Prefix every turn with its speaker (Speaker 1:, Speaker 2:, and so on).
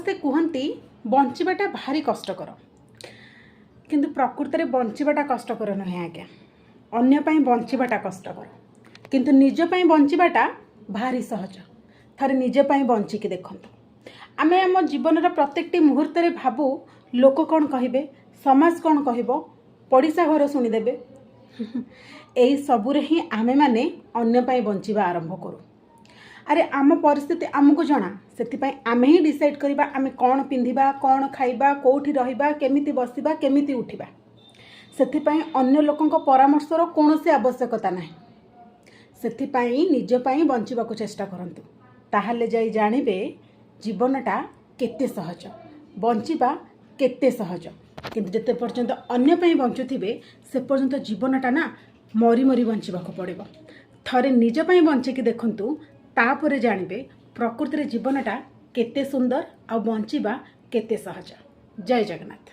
Speaker 1: ସମସ୍ତେ କୁହନ୍ତି ବଞ୍ଚିବାଟା ଭାରି କଷ୍ଟକର, କିନ୍ତୁ ପ୍ରକୃତରେ ବଞ୍ଚିବାଟା କଷ୍ଟକର ନୁହେଁ ଆଜ୍ଞା। ଅନ୍ୟ ପାଇଁ ବଞ୍ଚିବାଟା କଷ୍ଟକର, କିନ୍ତୁ ନିଜ ପାଇଁ ବଞ୍ଚିବାଟା ଭାରି ସହଜ। ଥରେ ନିଜ ପାଇଁ ବଞ୍ଚିକି ଦେଖନ୍ତୁ। ଆମେ ଆମ ଜୀବନର ପ୍ରତ୍ୟେକଟି ମୁହୂର୍ତ୍ତରେ ଭାବୁ ଲୋକ କ'ଣ କହିବେ, ସମାଜ କ'ଣ କହିବ, ପଡ଼ିଶା ଘର ଶୁଣିଦେବେ। ଏହି ସବୁରେ ହିଁ ଆମେମାନେ ଅନ୍ୟ ପାଇଁ ବଞ୍ଚିବା ଆରମ୍ଭ କରୁ। ଆରେ ଆମ ପରିସ୍ଥିତି ଆମକୁ ଜଣା, ସେଥିପାଇଁ ଆମେ ହିଁ ଡିସାଇଡ୍ କରିବା ଆମେ କ'ଣ ପିନ୍ଧିବା, କ'ଣ ଖାଇବା, କେଉଁଠି ରହିବା, କେମିତି ବସିବା, କେମିତି ଉଠିବା। ସେଥିପାଇଁ ଅନ୍ୟ ଲୋକଙ୍କ ପରାମର୍ଶର କୌଣସି ଆବଶ୍ୟକତା ନାହିଁ। ସେଥିପାଇଁ ନିଜ ପାଇଁ ବଞ୍ଚିବାକୁ ଚେଷ୍ଟା କରନ୍ତୁ, ତାହେଲେ ଯାଇ ଜାଣିବେ ଜୀବନଟା କେତେ ସହଜ, ବଞ୍ଚିବା କେତେ ସହଜ। କିନ୍ତୁ ଯେତେ ପର୍ଯ୍ୟନ୍ତ ଅନ୍ୟ ପାଇଁ ବଞ୍ଚୁଥିବେ ସେ ପର୍ଯ୍ୟନ୍ତ ଜୀବନଟା ନା ମରି ମରି ବଞ୍ଚିବାକୁ ପଡ଼ିବ। ଥରେ ନିଜ ପାଇଁ ବଞ୍ଚିକି ଦେଖନ୍ତୁ, ତାପରେ ଜାଣିବେ ପ୍ରକୃତିରେ ଜୀବନଟା କେତେ ସୁନ୍ଦର ଆଉ ବଞ୍ଚିବା କେତେ ସହଜ। ଜୟ ଜଗନ୍ନାଥ।